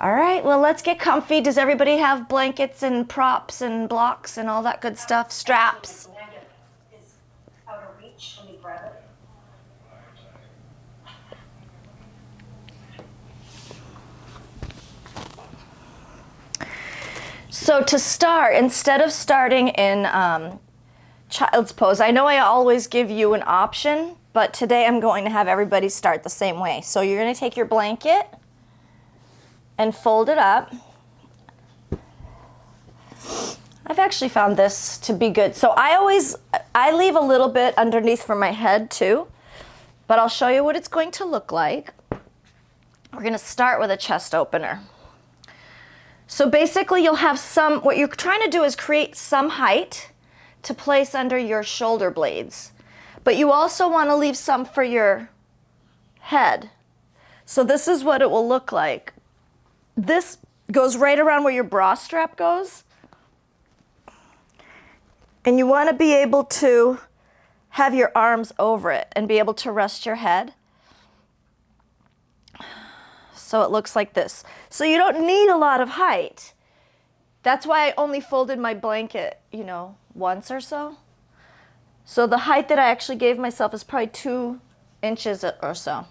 All right, well, let's get comfy. Does everybody have blankets and props and blocks and all that good stuff? Straps? The blanket is out of reach. Let me grab it. So to start, instead of starting in child's pose, I know I always give you an option, but today I'm going to have everybody start the same way. So you're going to take your blanket and fold it up. I've actually found this to be good. So I leave a little bit underneath for my head too, but I'll show you what it's going to look like. We're going to start with a chest opener. So basically you'll have what you're trying to do is create some height to place under your shoulder blades, but you also want to leave some for your head. So this is what it will look like. This goes right around where your bra strap goes. And you want to be able to have your arms over it and be able to rest your head. So it looks like this. So you don't need a lot of height. That's why I only folded my blanket, once or so. So the height that I actually gave myself is probably 2 inches or so.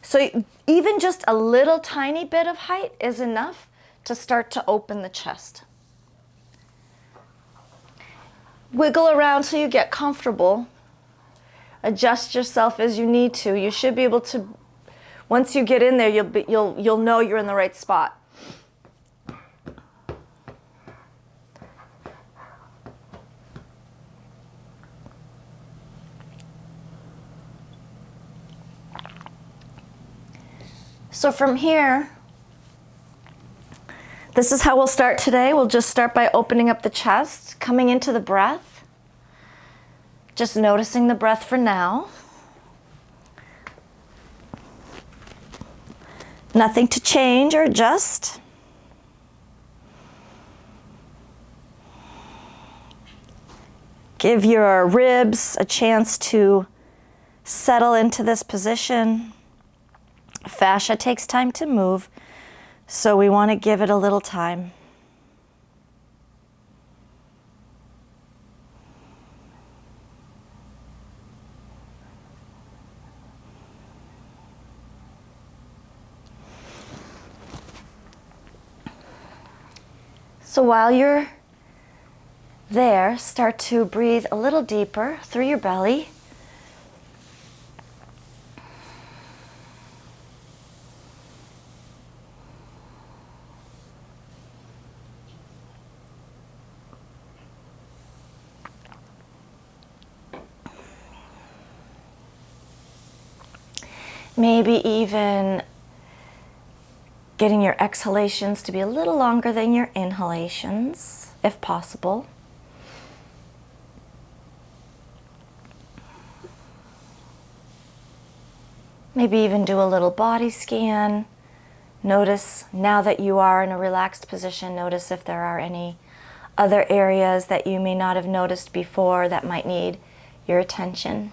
So even just a little tiny bit of height is enough to start to open the chest. Wiggle around till you get comfortable. Adjust yourself as you need to. You should be able to, once you get in there, you'll know you're in the right spot. So from here, this is how we'll start today. We'll just start by opening up the chest, coming into the breath, just noticing the breath for now. Nothing to change or adjust. Give your ribs a chance to settle into this position. Fascia takes time to move, so we want to give it a little time. So while you're there, start to breathe a little deeper through your belly. Maybe even getting your exhalations to be a little longer than your inhalations, if possible. Maybe even do a little body scan. Notice, now that you are in a relaxed position, notice if there are any other areas that you may not have noticed before that might need your attention.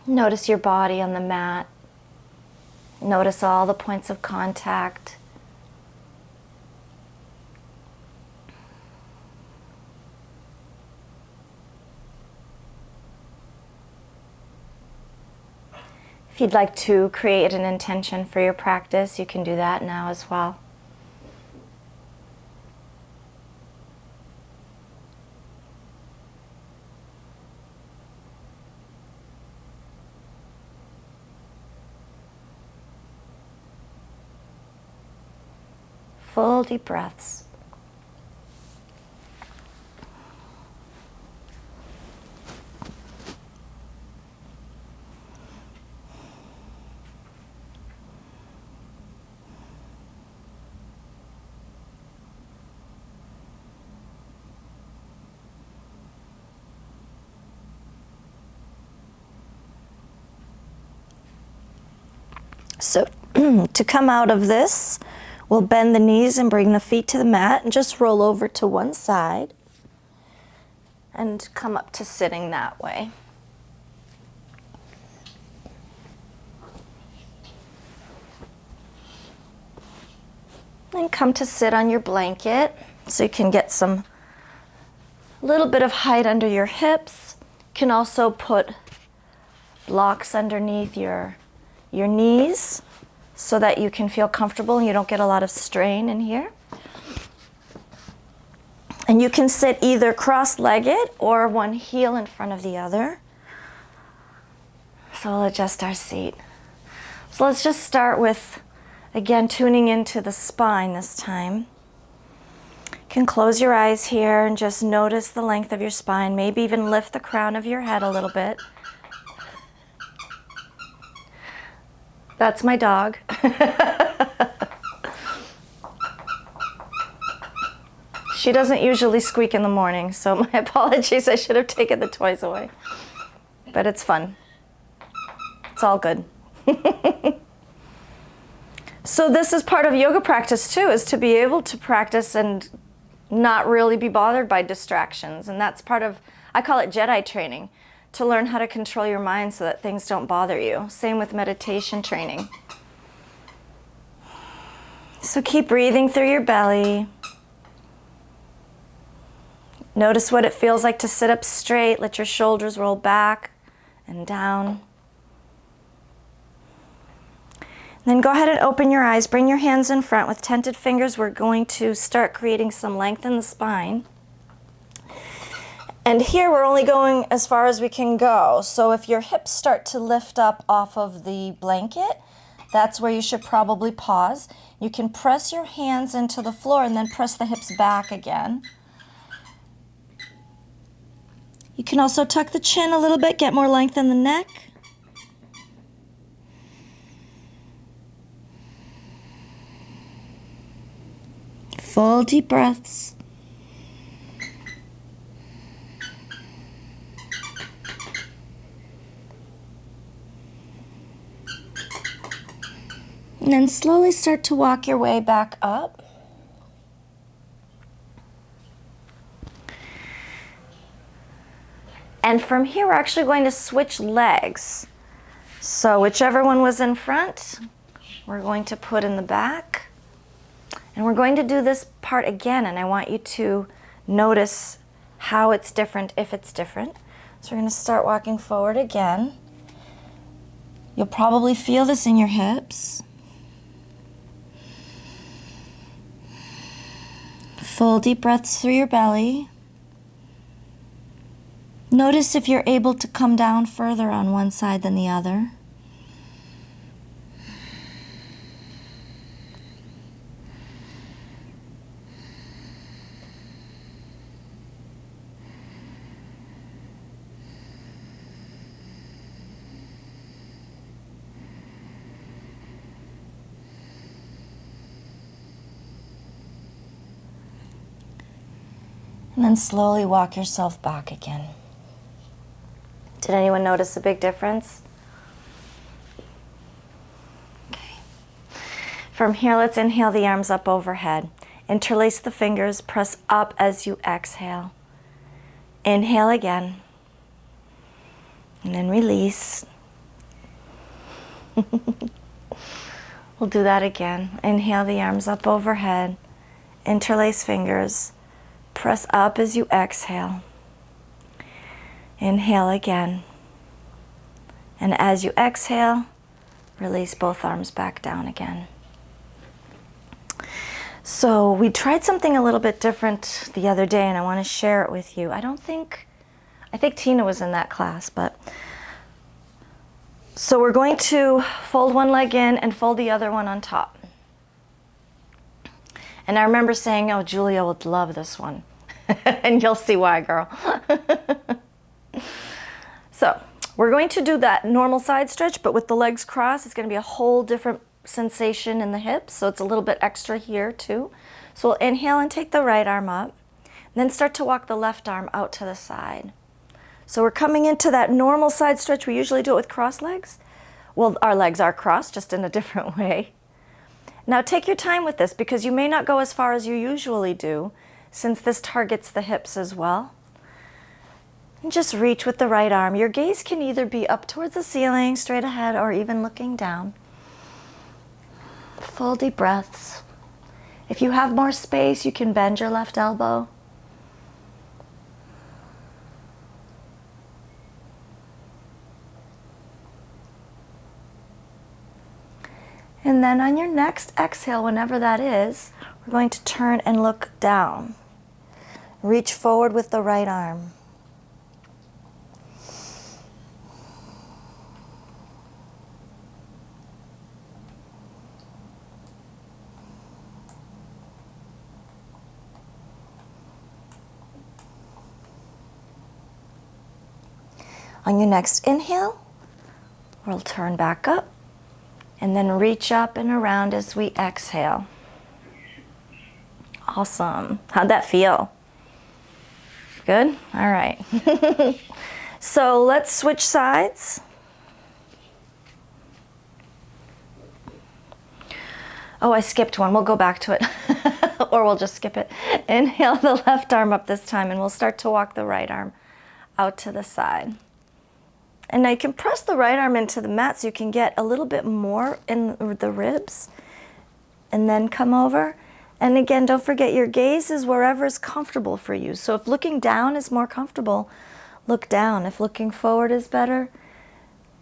Notice your body on the mat. Notice all the points of contact. If you'd like to create an intention for your practice, you can do that now as well. Full deep breaths. So to come out of this, We'll bend the knees and bring the feet to the mat and just roll over to one side and come up to sitting that way. And come to sit on your blanket so you can get some little bit of height under your hips. You can also put blocks underneath your knees so that you can feel comfortable and you don't get a lot of strain in here. And you can sit either cross-legged or one heel in front of the other. So we'll adjust our seat. So let's just start with, again, tuning into the spine this time. You can close your eyes here and just notice the length of your spine. Maybe even lift the crown of your head a little bit. That's my dog. She doesn't usually squeak in the morning, so my apologies. I should have taken the toys away. But it's fun. It's all good. So this is part of yoga practice too, is to be able to practice and not really be bothered by distractions. And that's part of, I call it Jedi training, to learn how to control your mind so that things don't bother you. Same with meditation training. So keep breathing through your belly. Notice what it feels like to sit up straight. Let your shoulders roll back and down. Then go ahead and open your eyes. Bring your hands in front. With tented fingers, we're going to start creating some length in the spine. And here we're only going as far as we can go. So if your hips start to lift up off of the blanket, that's where you should probably pause. You can press your hands into the floor and then press the hips back again. You can also tuck the chin a little bit, get more length in the neck. Full deep breaths. And then slowly start to walk your way back up. And from here, we're actually going to switch legs. So whichever one was in front, we're going to put in the back. And we're going to do this part again, and I want you to notice how it's different, if it's different. So we're going to start walking forward again. You'll probably feel this in your hips. Full deep breaths through your belly. Notice if you're able to come down further on one side than the other. And then slowly walk yourself back again. Did anyone notice a big difference? Okay. From here, let's inhale the arms up overhead. Interlace the fingers, press up as you exhale. Inhale again. And then release. We'll do that again. Inhale the arms up overhead. Interlace fingers. Press up as you exhale. Inhale again. And as you exhale, release both arms back down again. So we tried something a little bit different the other day, and I want to share it with you. I think Tina was in that class, but so we're going to fold one leg in and fold the other one on top. And I remember saying, oh, Julia would love this one. And you'll see why, girl. So we're going to do that normal side stretch, but with the legs crossed. It's going to be a whole different sensation in the hips, so it's a little bit extra here too. So we'll inhale and take the right arm up, and then start to walk the left arm out to the side. So we're coming into that normal side stretch. We usually do it with crossed legs. Well, our legs are crossed, just in a different way. Now take your time with this because you may not go as far as you usually do since this targets the hips as well. And just reach with the right arm. Your gaze can either be up towards the ceiling, straight ahead, or even looking down. Full deep breaths. If you have more space, you can bend your left elbow. And then on your next exhale, whenever that is, we're going to turn and look down. Reach forward with the right arm. On your next inhale, we'll turn back up and then reach up and around as we exhale. Awesome. How'd that feel? Good? All right. So let's switch sides. Oh, I skipped one. We'll go back to it. Or we'll just skip it. Inhale the left arm up this time, and we'll start to walk the right arm out to the side. And now you can press the right arm into the mat so you can get a little bit more in the ribs. And then come over. And again, don't forget your gaze is wherever is comfortable for you. So if looking down is more comfortable, look down. If looking forward is better,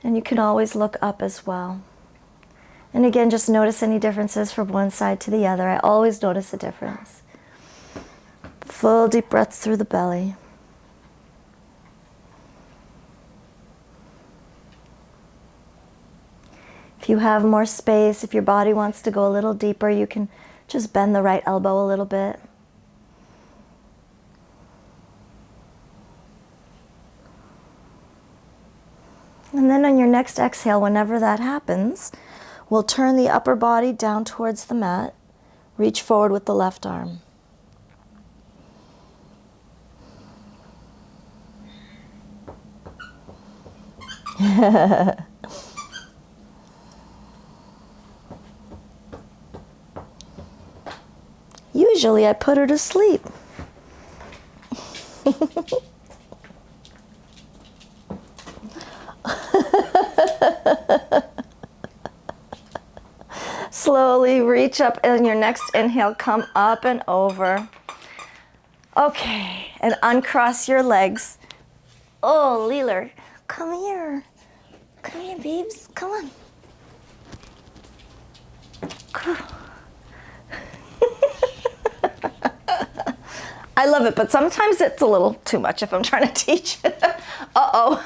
and you can always look up as well. And again, just notice any differences from one side to the other. I always notice a difference. Full deep breaths through the belly. If you have more space, if your body wants to go a little deeper, you can just bend the right elbow a little bit. And then on your next exhale, whenever that happens, we'll turn the upper body down towards the mat. Reach forward with the left arm. Usually I put her to sleep. Slowly reach up, and your next inhale, come up and over. Okay, and uncross your legs. Oh, Leela, come here. Come here, babes. Come on. I love it, but sometimes it's a little too much if I'm trying to teach it. Uh-oh.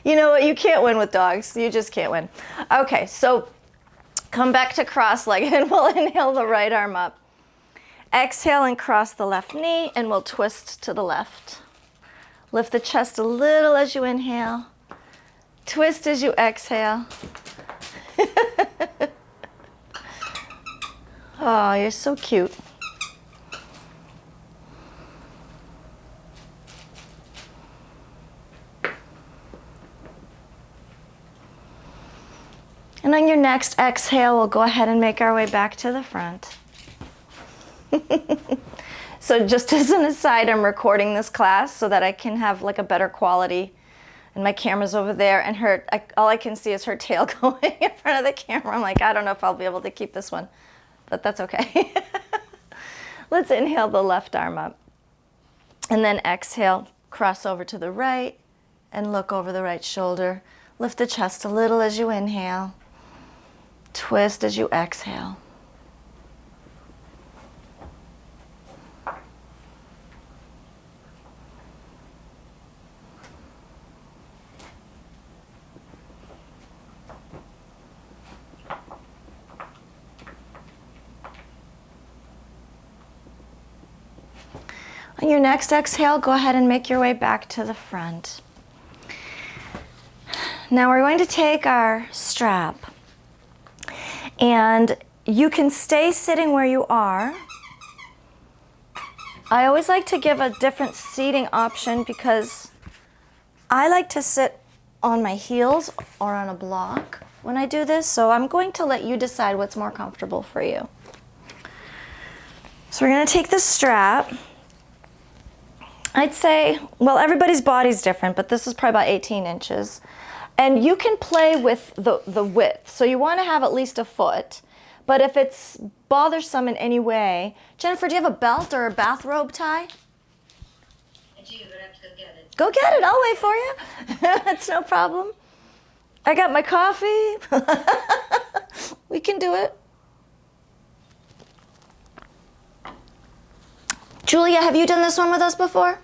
You know what? You can't win with dogs. You just can't win. Okay, so come back to cross-legged, and we'll inhale the right arm up. Exhale and cross the left knee, and we'll twist to the left. Lift the chest a little as you inhale. Twist as you exhale. Oh, you're so cute. And on your next exhale, we'll go ahead and make our way back to the front. So just as an aside, I'm recording this class so that I can have like a better quality. And my camera's over there, and all I can see is her tail going in front of the camera. I'm like, I don't know if I'll be able to keep this one, but that's okay. Let's inhale the left arm up. And then exhale, cross over to the right, and look over the right shoulder. Lift the chest a little as you inhale. Twist as you exhale. On your next exhale, go ahead and make your way back to the front. Now we're going to take our strap, and you can stay sitting where you are. I always like to give a different seating option because I like to sit on my heels or on a block. when I do this, so I'm going to let you decide what's more comfortable for you. So we're going to take this strap. I'd say, well, everybody's body's different, but this is probably about 18 inches. And you can play with the width. So you want to have at least a foot. But if it's bothersome in any way, Jennifer, do you have a belt or a bathrobe tie? I do, but I have to go get it. Go get it. I'll wait for you. It's no problem. I got my coffee. We can do it. Julia, have you done this one with us before?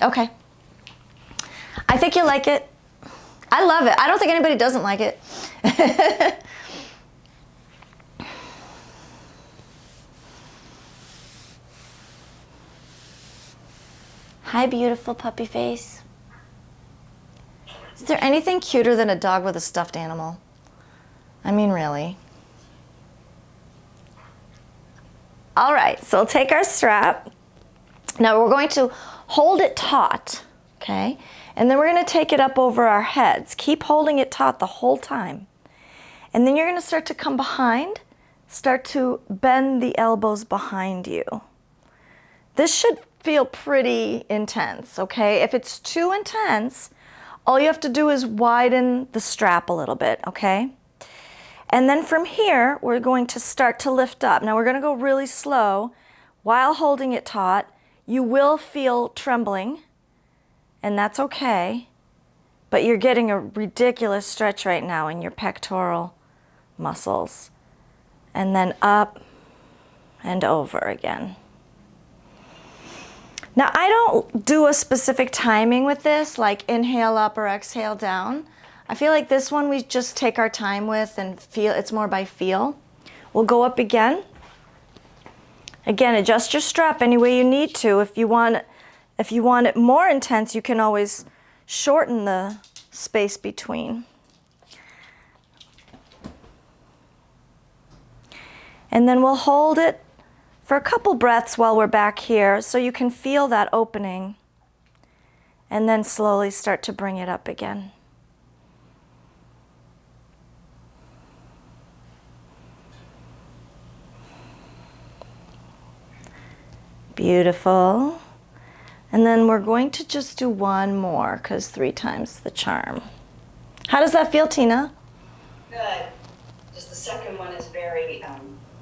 Okay. I think you'll like it. I love it. I don't think anybody doesn't like it. Hi, beautiful puppy face. Is there anything cuter than a dog with a stuffed animal? I mean, really. All right, so we'll take our strap. Now we're going to hold it taut, okay? And then we're going to take it up over our heads. Keep holding it taut the whole time. And then you're going to start to come behind, start to bend the elbows behind you. This should feel pretty intense, okay? If it's too intense, all you have to do is widen the strap a little bit, okay? And then from here, we're going to start to lift up. Now we're going to go really slow while holding it taut. You will feel trembling, and that's okay, but you're getting a ridiculous stretch right now in your pectoral muscles. And then up and over again. Now, I don't do a specific timing with this, like inhale up or exhale down. I feel like this one we just take our time with and feel, it's more by feel. We'll go up again. Again, adjust your strap any way you need to. If you want it more intense, you can always shorten the space between. And then we'll hold it for a couple breaths while we're back here so you can feel that opening, and then slowly start to bring it up again. Beautiful. And then we're going to just do one more, because 3 times the charm. How does that feel, Tina? Good. Just the second one is very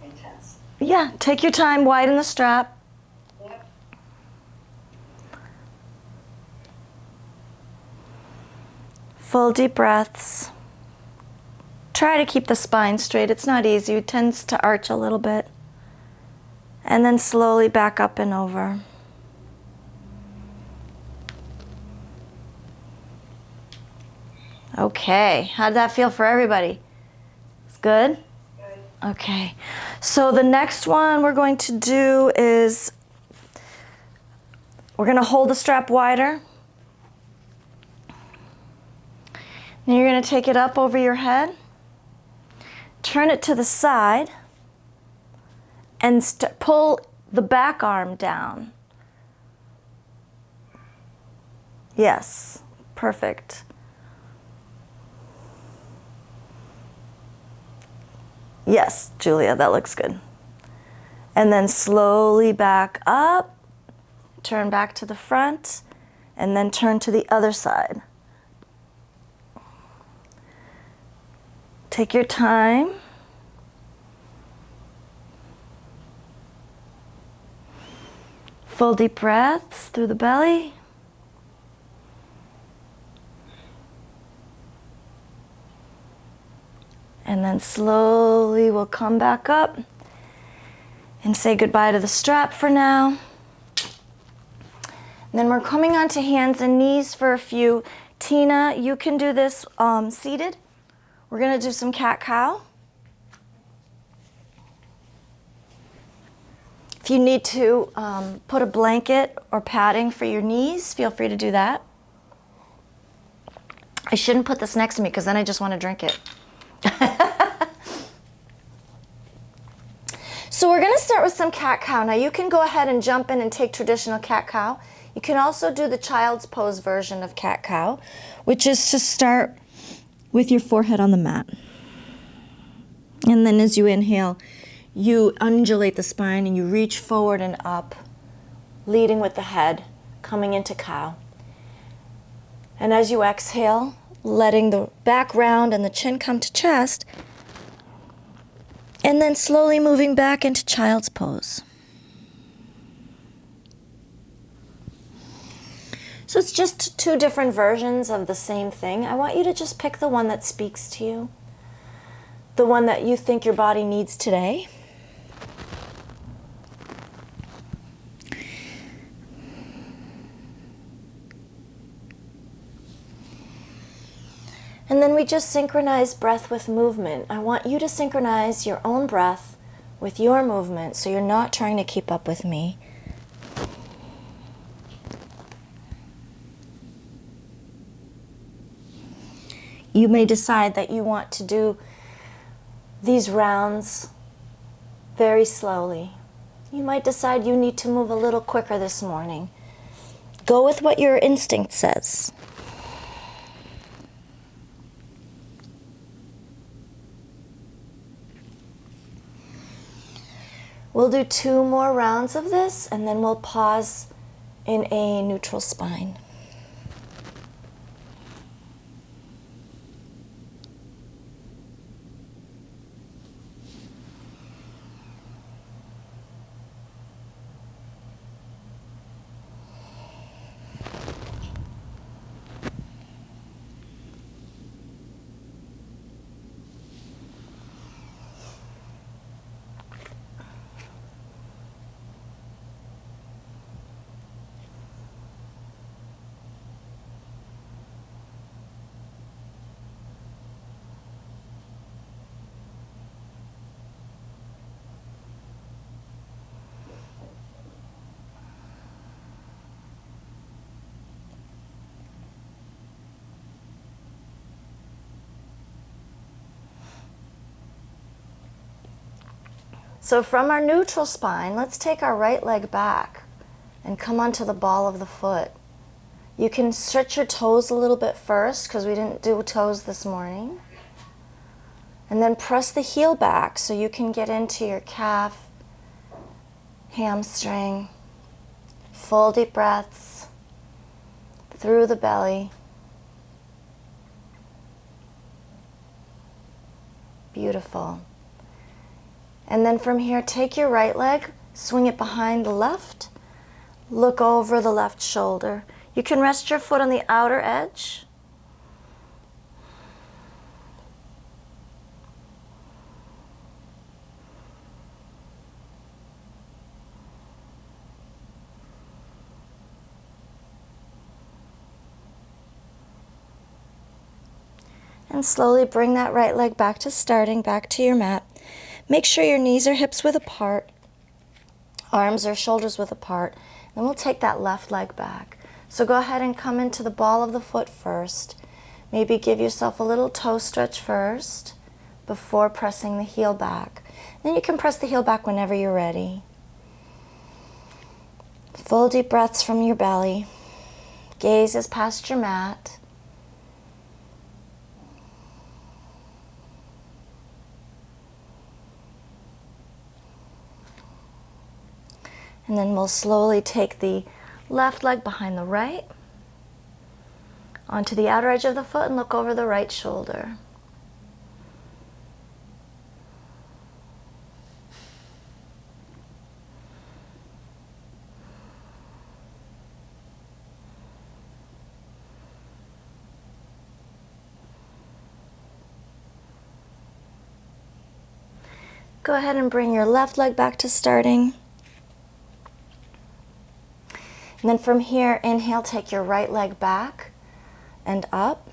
intense. Yeah, take your time, widen the strap. Yep. Full deep breaths. Try to keep the spine straight. It's not easy. It tends to arch a little bit. And then slowly back up and over. Okay, how did that feel for everybody? It's good? Good. Okay, so the next one we're going to do is we're going to hold the strap wider. Then you're going to take it up over your head, turn it to the side, and pull the back arm down. Yes, perfect. Yes, Julia, that looks good. And then slowly back up, turn back to the front, and then turn to the other side. Take your time. Full deep breaths through the belly. And then slowly we'll come back up and say goodbye to the strap for now. And then we're coming onto hands and knees for a few. Tina, you can do this seated. We're going to do some cat-cow. If you need to put a blanket or padding for your knees, feel free to do that. I shouldn't put this next to me because then I just want to drink it. So we're going to start with some cat-cow. Now you can go ahead and jump in and take traditional cat-cow. You can also do the child's pose version of cat-cow, which is to start with your forehead on the mat. And then as you inhale, you undulate the spine and you reach forward and up, leading with the head, coming into cow. And as you exhale, letting the back round and the chin come to chest, and then slowly moving back into child's pose. So it's just two different versions of the same thing. I want you to just pick the one that speaks to you, the one that you think your body needs today. And then we just synchronize breath with movement. I want you to synchronize your own breath with your movement so you're not trying to keep up with me. You may decide that you want to do these rounds very slowly. You might decide you need to move a little quicker this morning. Go with what your instinct says. We'll do 2 more rounds of this, and then we'll pause in a neutral spine. So from our neutral spine, let's take our right leg back and come onto the ball of the foot. You can stretch your toes a little bit first because we didn't do toes this morning. And then press the heel back so you can get into your calf, hamstring. Full deep breaths through the belly. Beautiful. And then from here, take your right leg, swing it behind the left, look over the left shoulder. You can rest your foot on the outer edge. And slowly bring that right leg back to starting, back to your mat. Make sure your knees or hips width apart, arms or shoulders width apart. Then we'll take that left leg back. So go ahead and come into the ball of the foot first. Maybe give yourself a little toe stretch first before pressing the heel back. Then you can press the heel back whenever you're ready. Full deep breaths from your belly. Gaze is past your mat. And then we'll slowly take the left leg behind the right, onto the outer edge of the foot and look over the right shoulder. Go ahead and bring your left leg back to starting. And then from here, inhale, take your right leg back and up.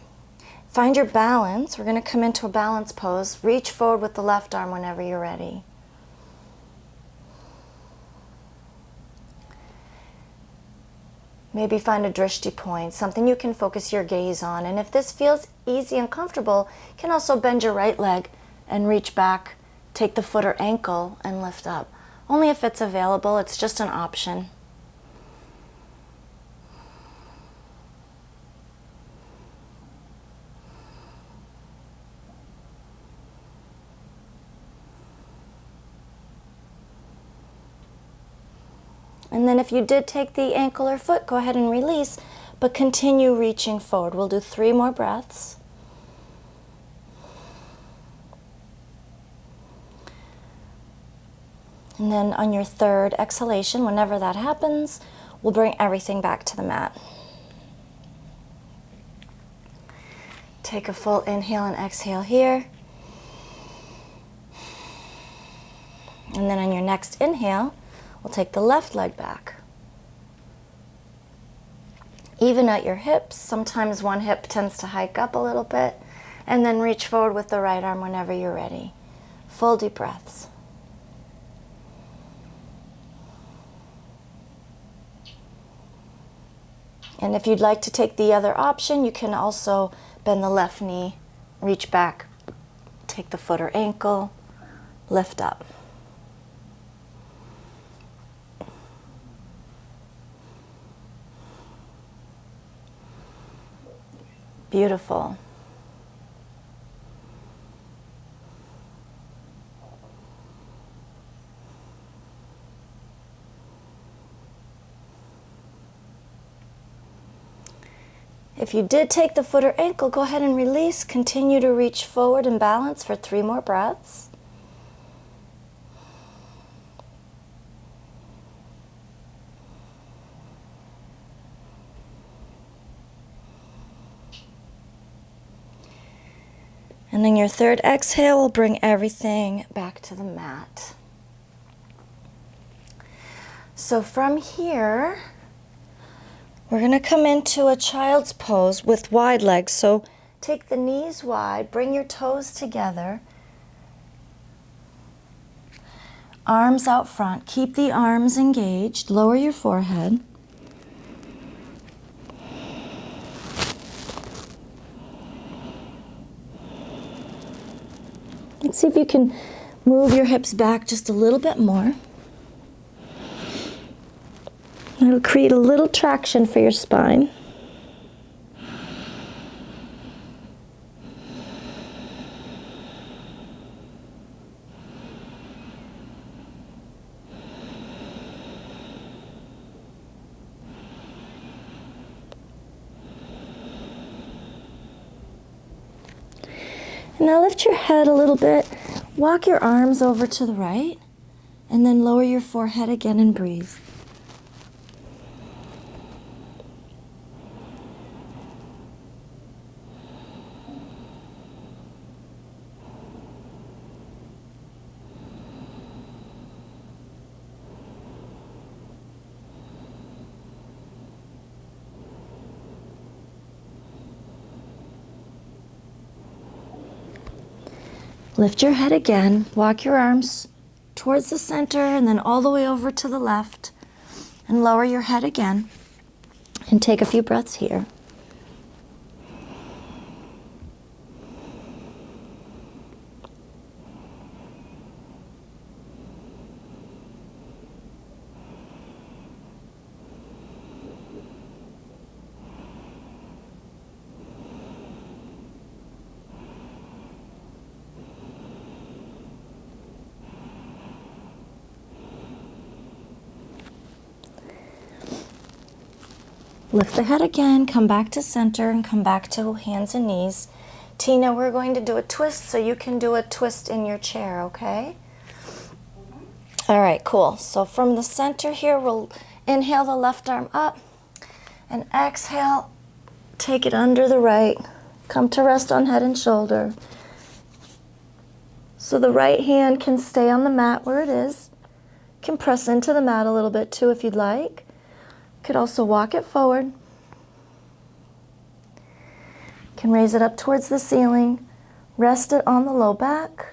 Find your balance. We're going to come into a balance pose. Reach forward with the left arm whenever you're ready. Maybe find a drishti point, something you can focus your gaze on. And if this feels easy and comfortable, you can also bend your right leg and reach back, take the foot or ankle and lift up. Only if it's available, it's just an option. And then if you did take the ankle or foot, go ahead and release, but continue reaching forward. We'll do 3 more breaths. And then on your third exhalation, whenever that happens, we'll bring everything back to the mat. Take a full inhale and exhale here. And then on your next inhale, we'll take the left leg back. Even out your hips. Sometimes one hip tends to hike up a little bit. And then reach forward with the right arm whenever you're ready. Full deep breaths. And if you'd like to take the other option, you can also bend the left knee, reach back, take the foot or ankle, lift up. Beautiful. If you did take the foot or ankle, go ahead and release. Continue to reach forward and balance for 3 more breaths. And then your third exhale will bring everything back to the mat. So from here, we're going to come into a child's pose with wide legs. So take the knees wide, bring your toes together, arms out front. Keep the arms engaged, lower your forehead. Let's see if you can move your hips back just a little bit more. It'll create a little traction for your spine. And now lift your head a little bit, walk your arms over to the right, and then lower your forehead again and breathe. Lift your head again, walk your arms towards the center and then all the way over to the left, and lower your head again, and take a few breaths here. Lift the head again, come back to center, and come back to hands and knees. Tina, we're going to do a twist, so you can do a twist in your chair, okay? All right, cool. So from the center here, we'll inhale the left arm up, and exhale, take it under the right. Come to rest on head and shoulder. So the right hand can stay on the mat where it is. You can press into the mat a little bit too if you'd like. Could also walk it forward. Can raise it up towards the ceiling, rest it on the low back,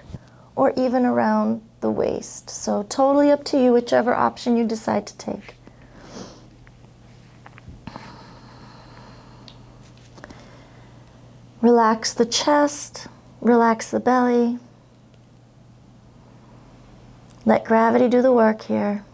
or even around the waist. So totally up to you, whichever option you decide to take. Relax the chest, relax the belly. Let gravity do the work here.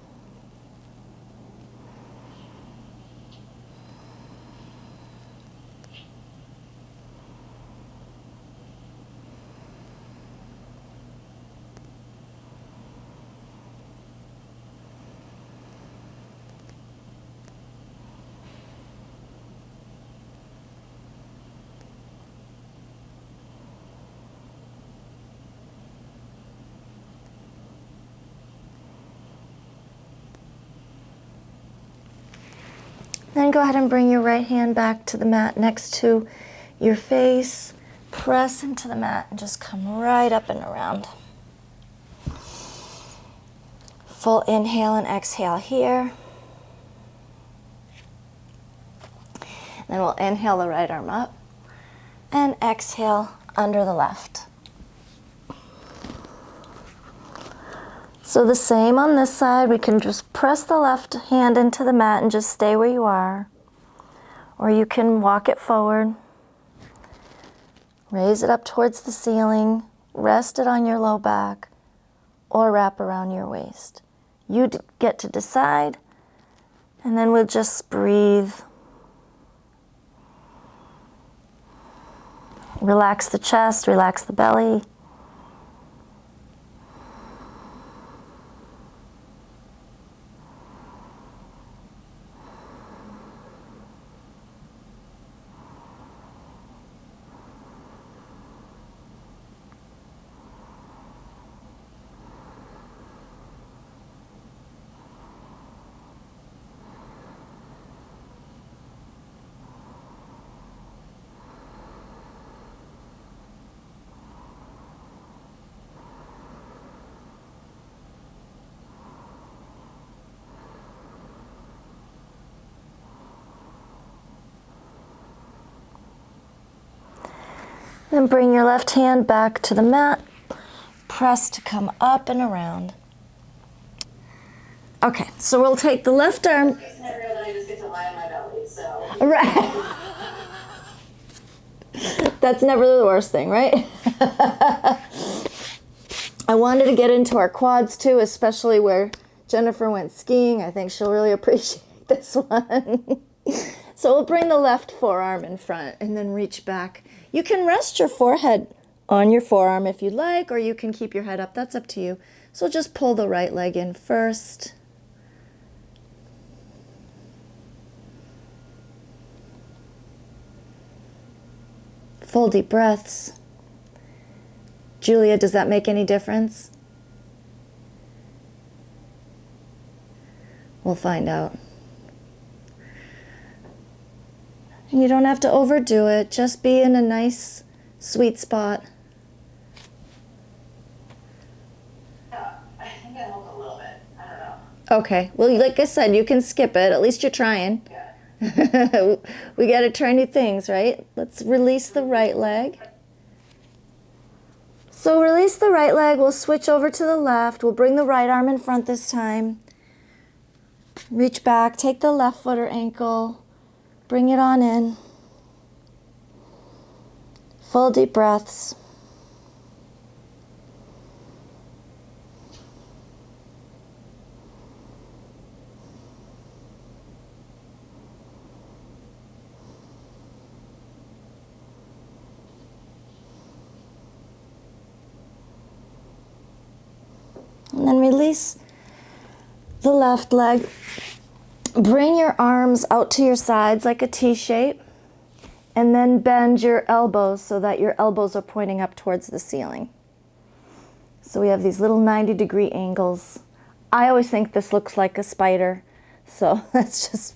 Then go ahead and bring your right hand back to the mat next to your face. Press into the mat and just come right up and around. Full inhale and exhale here. Then we'll inhale the right arm up and exhale under the left. So the same on this side, we can just press the left hand into the mat and just stay where you are. Or you can walk it forward. Raise it up towards the ceiling, rest it on your low back, or wrap around your waist. You get to decide, and then we'll just breathe. Relax the chest, relax the belly. Then bring your left hand back to the mat. Press to come up and around. Okay, so we'll take the left arm. It's never that I just get to lie on my belly, so. Right. That's never the worst thing, right? I wanted to get into our quads too, especially where Jennifer went skiing. I think she'll really appreciate this one. So we'll bring the left forearm in front and then reach back. You can rest your forehead on your forearm if you'd like, or you can keep your head up. That's up to you. So just pull the right leg in first. Full deep breaths. Julia, does that make any difference? We'll find out. And you don't have to overdo it. Just be in a nice, sweet spot. I think I helped a little bit. I don't know. Okay. Well, like I said, you can skip it. At least you're trying. Yeah. We got to try new things, right? Let's release the right leg. So release the right leg. We'll switch over to the left. We'll bring the right arm in front this time. Reach back. Take the left foot or ankle. Bring it on in. Full deep breaths. And then release the left leg. Bring your arms out to your sides like a T shape, and then bend your elbows so that your elbows are pointing up towards the ceiling. So we have these little 90-degree angles. I always think this looks like a spider, so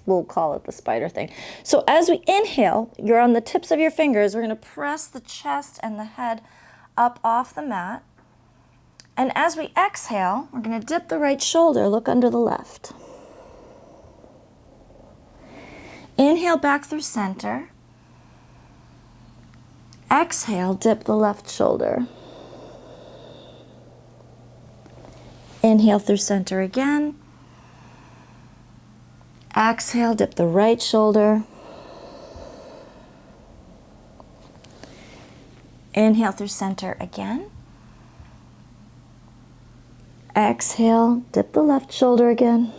we'll call it the spider thing. So as we inhale, you're on the tips of your fingers. We're going to press the chest and the head up off the mat. And as we exhale, we're going to dip the right shoulder, look under the left. Inhale back through center. Exhale, dip the left shoulder. Inhale through center again. Exhale, dip the right shoulder. Inhale through center again. Exhale, dip the left shoulder again.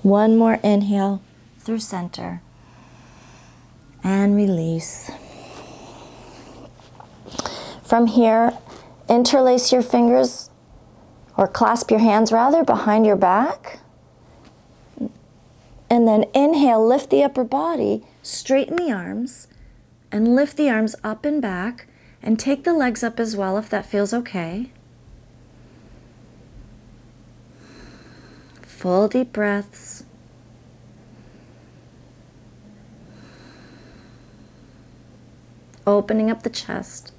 One more inhale through center. And release. From here, interlace your fingers, or clasp your hands rather, behind your back. And then inhale, lift the upper body, straighten the arms, and lift the arms up and back, and take the legs up as well if that feels okay. Full deep breaths. Opening up the chest.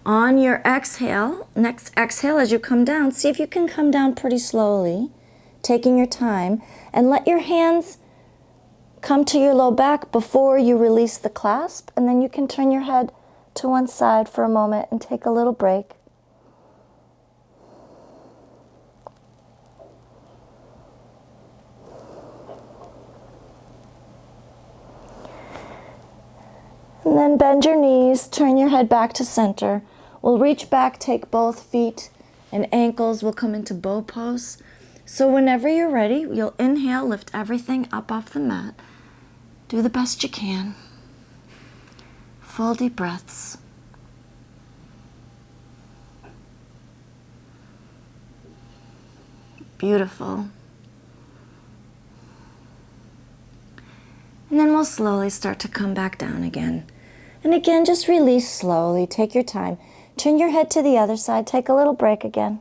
On your exhale, next exhale as you come down, see if you can come down pretty slowly, taking your time, and let your hands come to your low back before you release the clasp, and then you can turn your head to one side for a moment and take a little break. And then bend your knees, turn your head back to center. We'll reach back, take both feet and ankles. We'll come into bow pose. So whenever you're ready, you'll inhale, lift everything up off the mat. Do the best you can. Full deep breaths. Beautiful. And then we'll slowly start to come back down again. And again, just release slowly. Take your time. Turn your head to the other side. Take a little break again.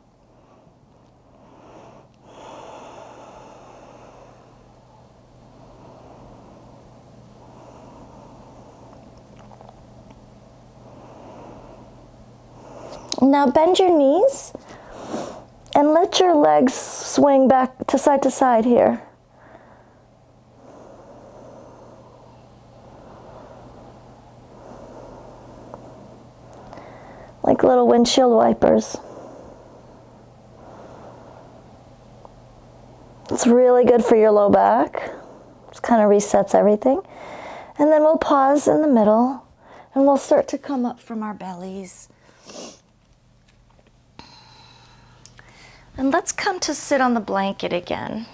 Now bend your knees and let your legs swing back to side here. Like little windshield wipers. It's really good for your low back. Just kind of resets everything. And then we'll pause in the middle and we'll start to come up from our bellies. And let's come to sit on the blanket again.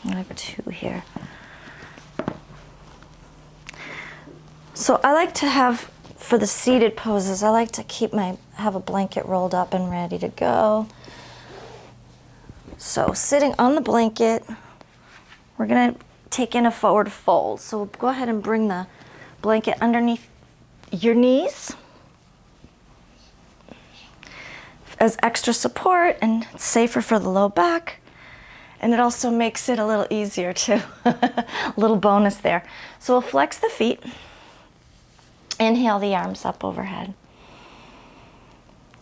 I have two here. So I like to have, for the seated poses, I like to have a blanket rolled up and ready to go. So sitting on the blanket, we're gonna take in a forward fold. So we'll go ahead and bring the blanket underneath your knees as extra support, and it's safer for the low back. And it also makes it a little easier too. A little bonus there. So we'll flex the feet. Inhale the arms up overhead.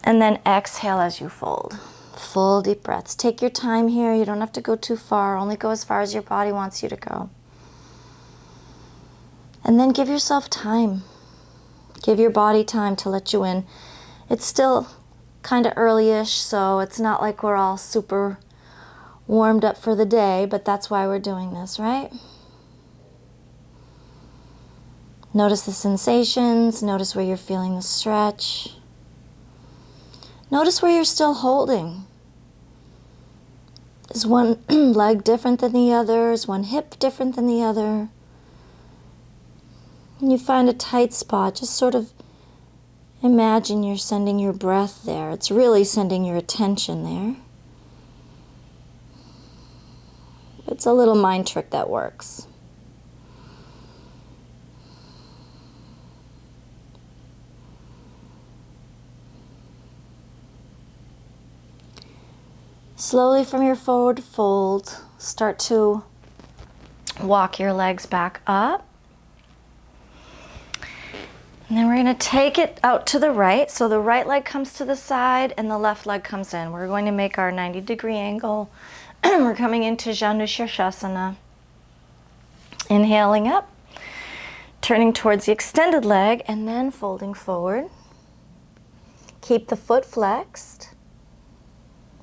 And then exhale as you fold. Full deep breaths. Take your time here. You don't have to go too far. Only go as far as your body wants you to go. And then give yourself time. Give your body time to let you in. It's still kind of early-ish, so it's not like we're all super warmed up for the day, but that's why we're doing this, right? Notice the sensations. Notice where you're feeling the stretch. Notice where you're still holding. Is one leg different than the other? Is one hip different than the other? When you find a tight spot, just sort of imagine you're sending your breath there. It's really sending your attention there. It's a little mind trick that works. Slowly from your forward fold, start to walk your legs back up. And then we're going to take it out to the right. So the right leg comes to the side and the left leg comes in. We're going to make our 90-degree angle. We're coming into Shavasana. Inhaling up, turning towards the extended leg, and then folding forward. Keep the foot flexed.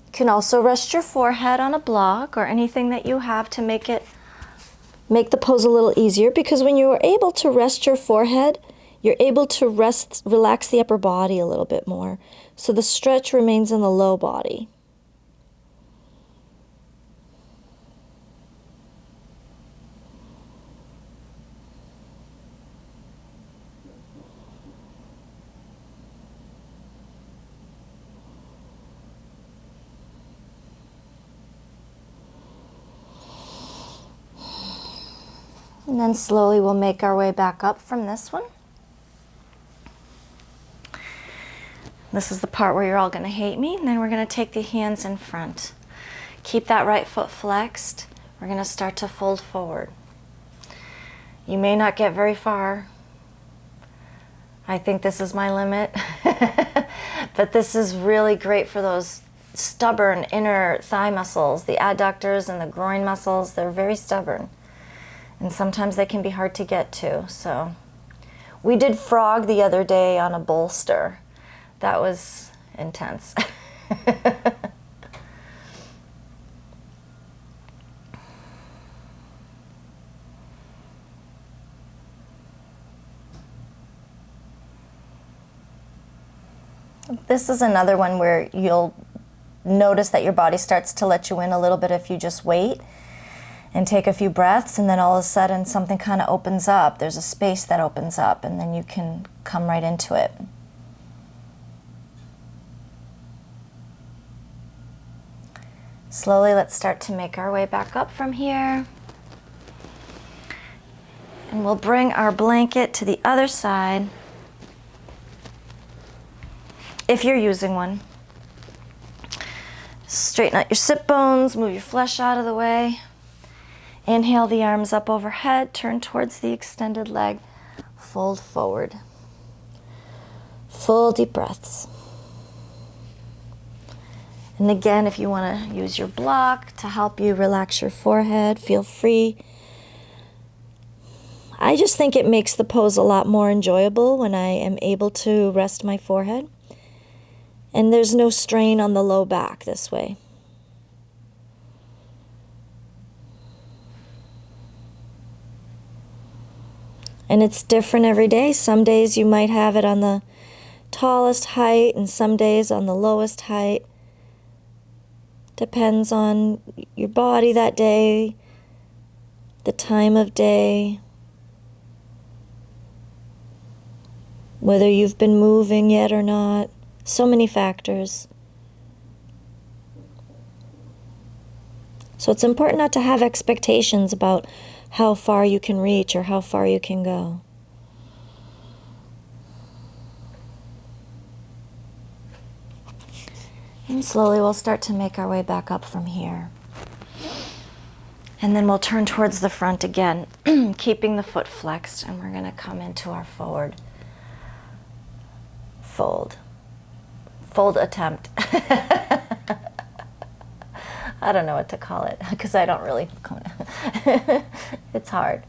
You can also rest your forehead on a block or anything that you have to make the pose a little easier, because when you are able to rest your forehead, you're able to relax the upper body a little bit more. So the stretch remains in the low body. And then slowly we'll make our way back up from this one. This is the part where you're all going to hate me. And then we're going to take the hands in front. Keep that right foot flexed. We're going to start to fold forward. You may not get very far. I think this is my limit. But this is really great for those stubborn inner thigh muscles, the adductors and the groin muscles. They're very stubborn. And sometimes they can be hard to get to. So we did frog the other day on a bolster. That was intense. This is another one where you'll notice that your body starts to let you in a little bit if you just wait and take a few breaths, and then all of a sudden something kind of opens up. There's a space that opens up, and then you can come right into it. Slowly, let's start to make our way back up from here. And we'll bring our blanket to the other side, if you're using one. Straighten out your sit bones, move your flesh out of the way. Inhale the arms up overhead, turn towards the extended leg, fold forward. Full deep breaths. And again, if you want to use your block to help you relax your forehead, feel free. I just think it makes the pose a lot more enjoyable when I am able to rest my forehead. And there's no strain on the low back this way. And it's different every day. Some days you might have it on the tallest height, and some days on the lowest height. Depends on your body that day, the time of day, whether you've been moving yet or not. So many factors. So it's important not to have expectations about how far you can reach or how far you can go. And slowly we'll start to make our way back up from here. And then we'll turn towards the front again, keeping the foot flexed, and we're going to come into our forward fold. Fold attempt. I don't know what to call it because I don't really. It's hard.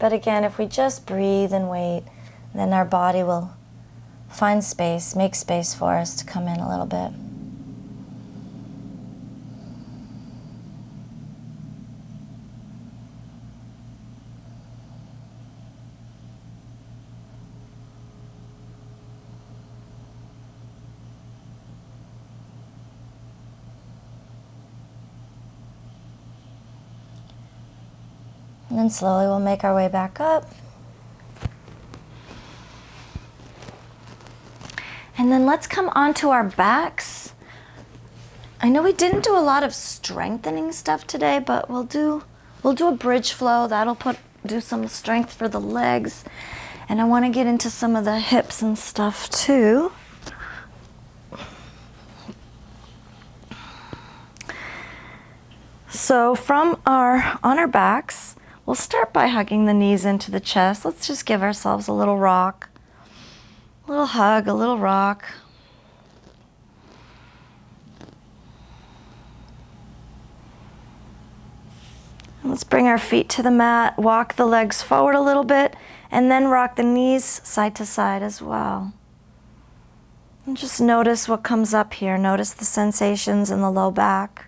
But again, if we just breathe and wait, then our body will find space, make space for us to come in a little bit. And then slowly we'll make our way back up. And then let's come onto our backs. I know we didn't do a lot of strengthening stuff today, but we'll do a bridge flow. That'll do some strength for the legs. And I want to get into some of the hips and stuff too. So on our backs, we'll start by hugging the knees into the chest. Let's just give ourselves a little rock, a little hug, a little rock. And let's bring our feet to the mat, walk the legs forward a little bit, and then rock the knees side to side as well. And just notice what comes up here. Notice the sensations in the low back.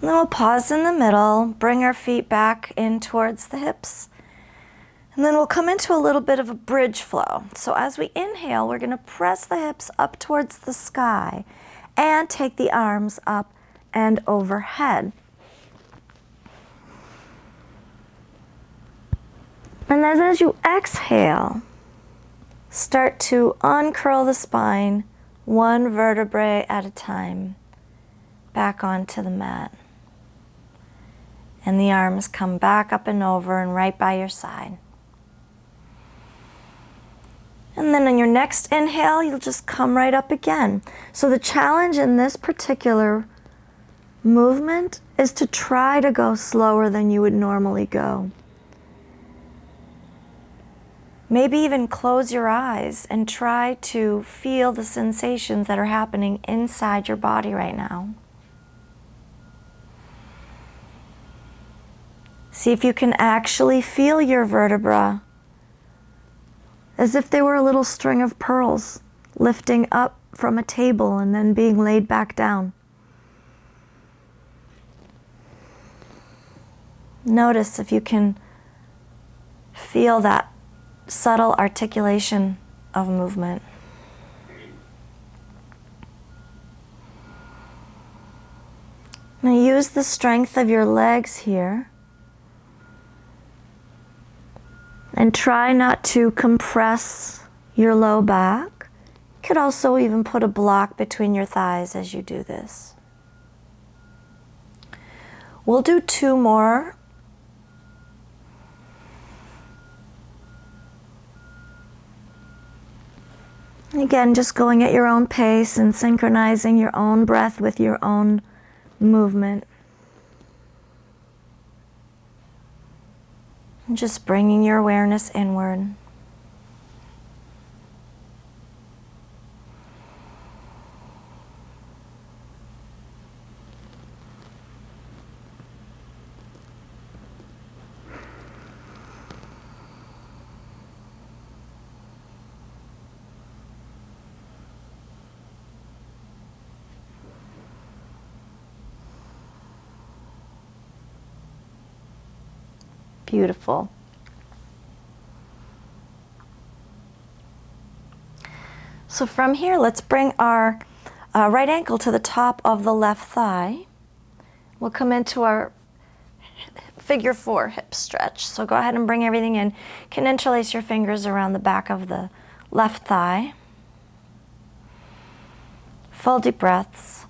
And then we'll pause in the middle, bring our feet back in towards the hips. And then we'll come into a little bit of a bridge flow. So as we inhale, we're going to press the hips up towards the sky and take the arms up and overhead. And then as you exhale, start to uncurl the spine one vertebrae at a time back onto the mat. And the arms come back up and over and right by your side. And then on your next inhale, you'll just come right up again. So the challenge in this particular movement is to try to go slower than you would normally go. Maybe even close your eyes and try to feel the sensations that are happening inside your body right now. See if you can actually feel your vertebra as if they were a little string of pearls lifting up from a table and then being laid back down. Notice if you can feel that subtle articulation of movement. Now use the strength of your legs here and try not to compress your low back. You could also even put a block between your thighs as you do this. We'll do 2 more. Again, just going at your own pace and synchronizing your own breath with your own movement. And just bringing your awareness inward. Beautiful. So from here, let's bring our right ankle to the top of the left thigh. We'll come into our figure 4 hip stretch. So go ahead and bring everything in. You can interlace your fingers around the back of the left thigh. Full deep breaths.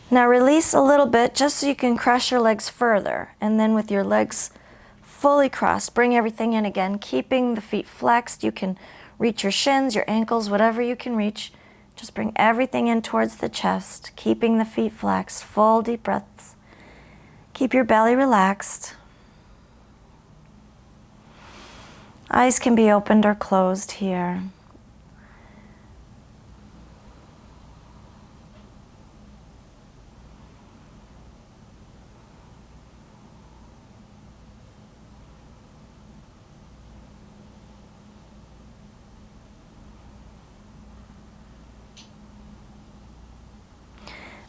Now release a little bit just so you can cross your legs further. And then with your legs fully crossed, bring everything in again, keeping the feet flexed. You can reach your shins, your ankles, whatever you can reach. Just bring everything in towards the chest, keeping the feet flexed, full deep breaths. Keep your belly relaxed. Eyes can be opened or closed here.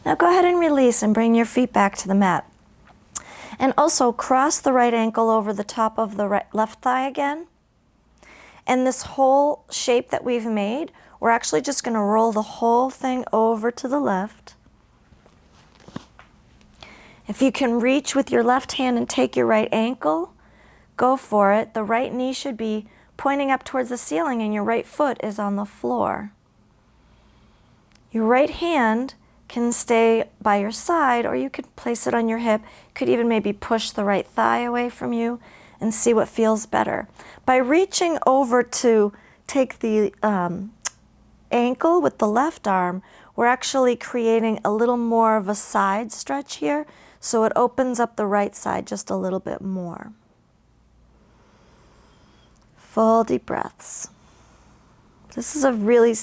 Now go ahead and release and bring your feet back to the mat. And also cross the right ankle over the top of the left thigh again. And this whole shape that we've made, we're actually just going to roll the whole thing over to the left. If you can reach with your left hand and take your right ankle, go for it. The right knee should be pointing up towards the ceiling and your right foot is on the floor. Your right hand can stay by your side, or you could place it on your hip. You could even maybe push the right thigh away from you and see what feels better. By reaching over to take the ankle with the left arm, we're actually creating a little more of a side stretch here, so it opens up the right side just a little bit more. Full deep breaths. This is a really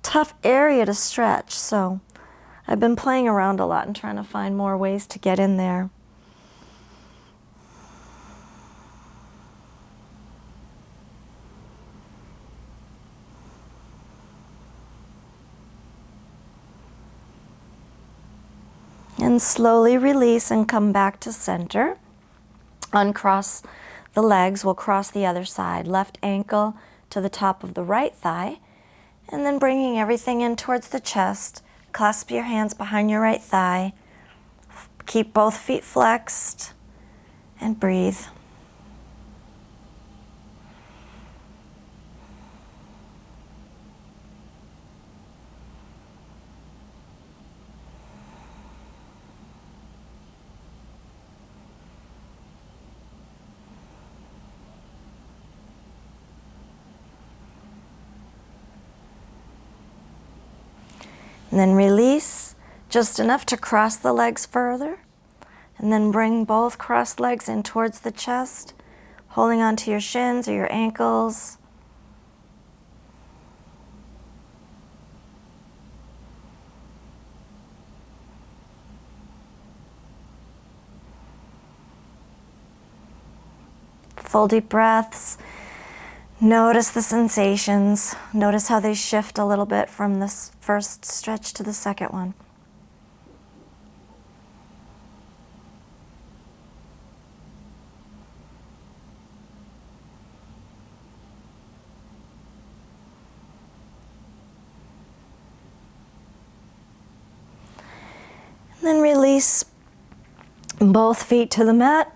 tough area to stretch, so I've been playing around a lot and trying to find more ways to get in there. And slowly release and come back to center. Uncross the legs, we'll cross the other side. Left ankle to the top of the right thigh. And then bringing everything in towards the chest, clasp your hands behind your right thigh. Keep both feet flexed and breathe. And then release just enough to cross the legs further. And then bring both crossed legs in towards the chest, holding onto your shins or your ankles. Full deep breaths. Notice the sensations. Notice how they shift a little bit from this first stretch to the second one. And then release both feet to the mat.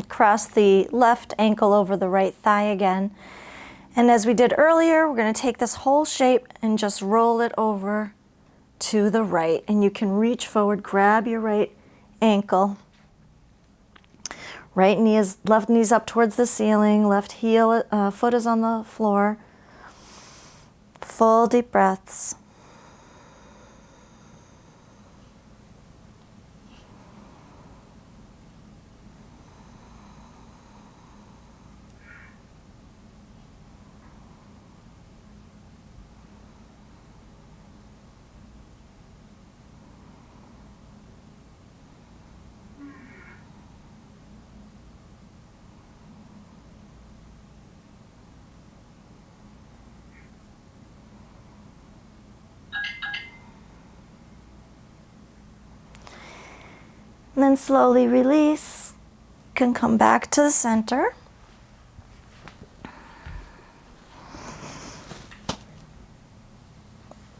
Cross the left ankle over the right thigh again. And as we did earlier, we're going to take this whole shape and just roll it over to the right. And you can reach forward, grab your right ankle. Right knee is, left knee's up towards the ceiling, left heel, foot is on the floor. Full deep breaths. And then slowly release. You can come back to the center.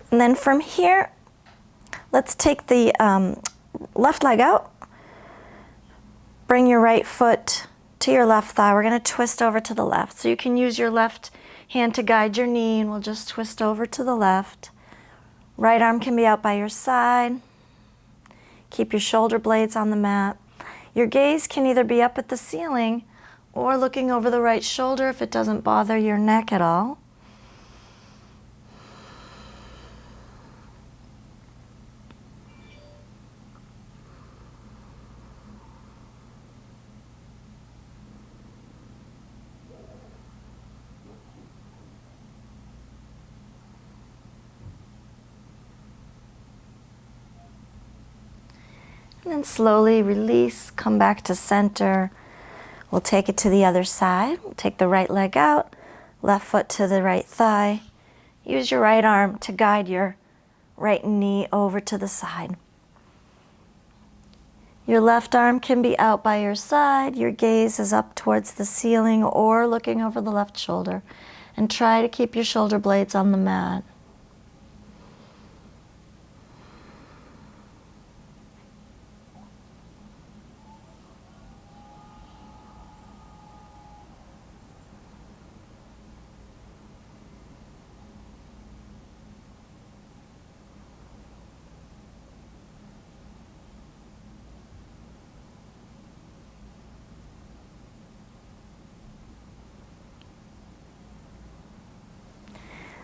And then from here, let's take the left leg out. Bring your right foot to your left thigh. We're going to twist over to the left. So you can use your left hand to guide your knee, and we'll just twist over to the left. Right arm can be out by your side. Keep your shoulder blades on the mat. Your gaze can either be up at the ceiling or looking over the right shoulder if it doesn't bother your neck at all. And then slowly release, come back to center. We'll take it to the other side. We'll take the right leg out, left foot to the right thigh. Use your right arm to guide your right knee over to the side. Your left arm can be out by your side. Your gaze is up towards the ceiling or looking over the left shoulder. And try to keep your shoulder blades on the mat.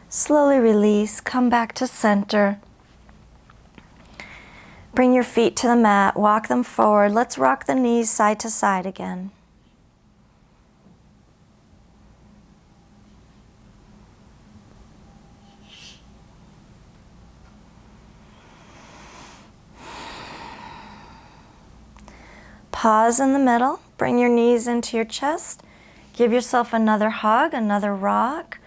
Slowly release, come back to center. Bring your feet to the mat, walk them forward. Let's rock the knees side to side again. Pause in the middle, bring your knees into your chest. Give yourself another hug, another rock.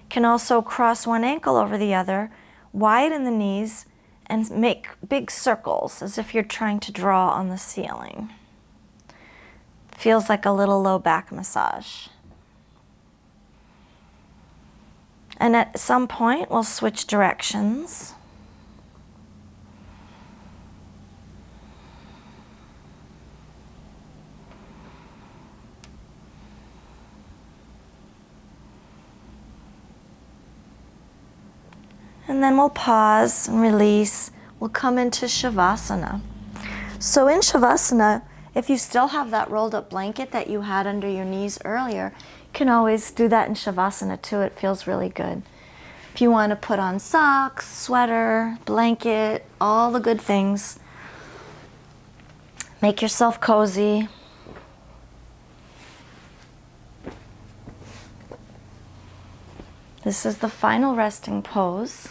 Can also cross one ankle over the other, widen the knees, and make big circles as if you're trying to draw on the ceiling. Feels like a little low back massage. And at some point, we'll switch directions. And then we'll pause and release. We'll come into Shavasana. So in Shavasana, if you still have that rolled up blanket that you had under your knees earlier, you can always do that in Shavasana too. It feels really good. If you want to put on socks, sweater, blanket, all the good things, make yourself cozy. This is the final resting pose.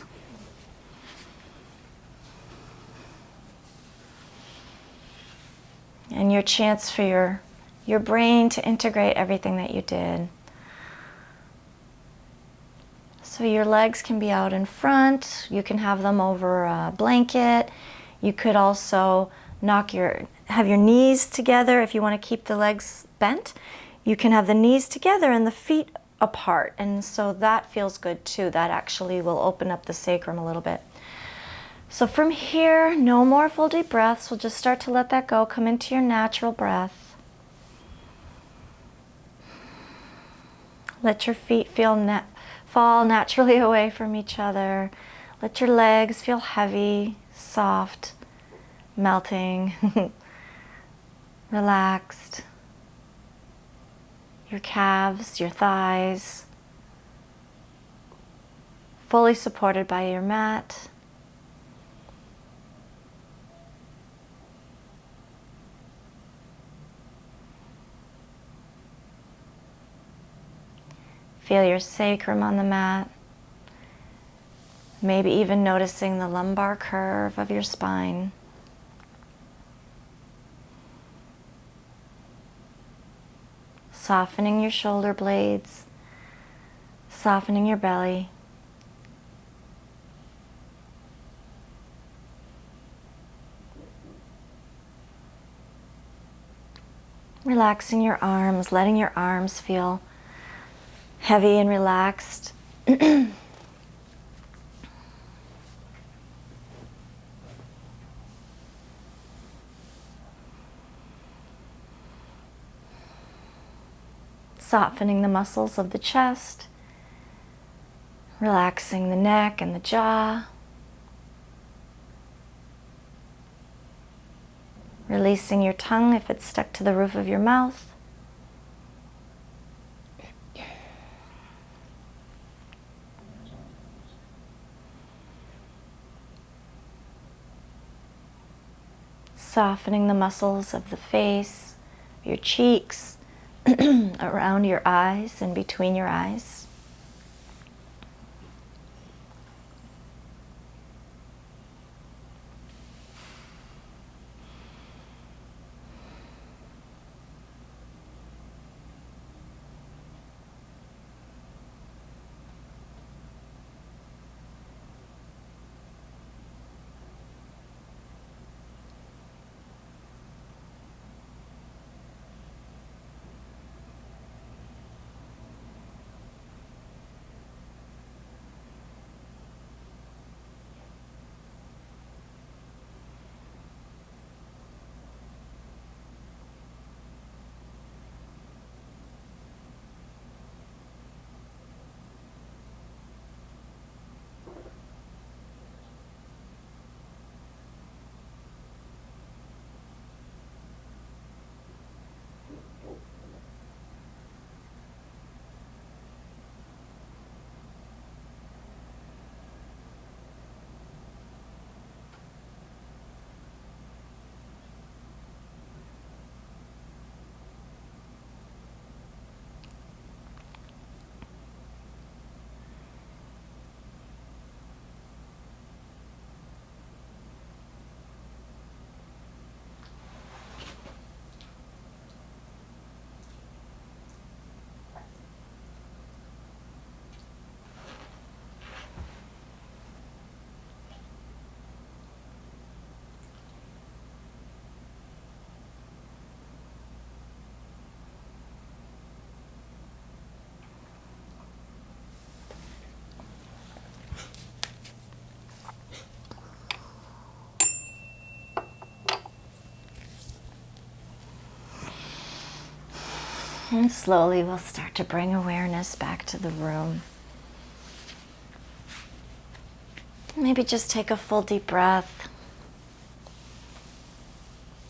And your chance for your brain to integrate everything that you did. So your legs can be out in front. You can have them over a blanket. You could also have your knees together if you want to keep the legs bent. You can have the knees together and the feet apart, and so that feels good too. That actually will open up the sacrum a little bit. So from here, no more full deep breaths. We'll just start to let that go. Come into your natural breath. Let your feet fall naturally away from each other. Let your legs feel heavy, soft, melting, relaxed. Your calves, your thighs, fully supported by your mat. Feel your sacrum on the mat. Maybe even noticing the lumbar curve of your spine. Softening your shoulder blades, softening your belly. Relaxing your arms, letting your arms feel heavy and relaxed. Softening the muscles of the chest, relaxing the neck and the jaw, releasing your tongue if it's stuck to the roof of your mouth. Softening the muscles of the face, your cheeks, around your eyes and between your eyes. And slowly we'll start to bring awareness back to the room. Maybe just take a full deep breath.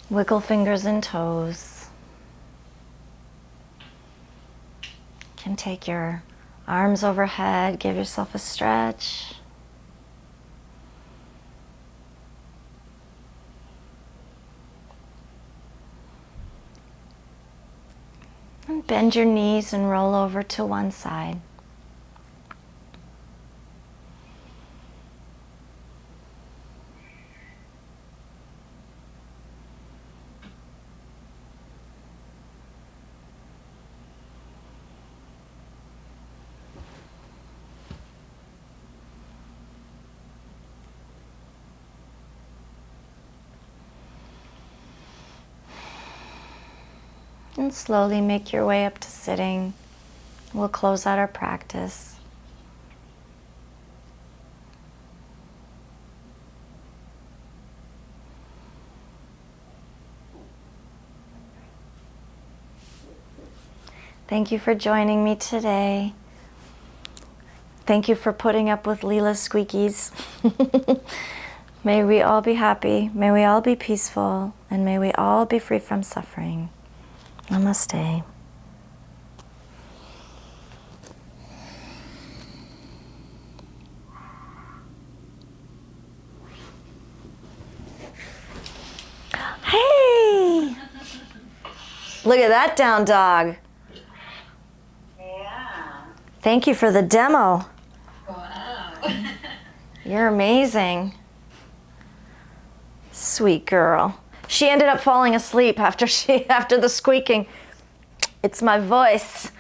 Wiggle fingers and toes. You can take your arms overhead, give yourself a stretch. And bend your knees and roll over to one side. And slowly make your way up to sitting. We'll close out our practice. Thank you for joining me today. Thank you for putting up with Leela's squeakies. May we all be happy, may we all be peaceful, and may we all be free from suffering. Namaste. Hey! Look at that down dog. Yeah. Thank you for the demo. Wow. You're amazing. Sweet girl. She ended up falling asleep after the squeaking. It's my voice.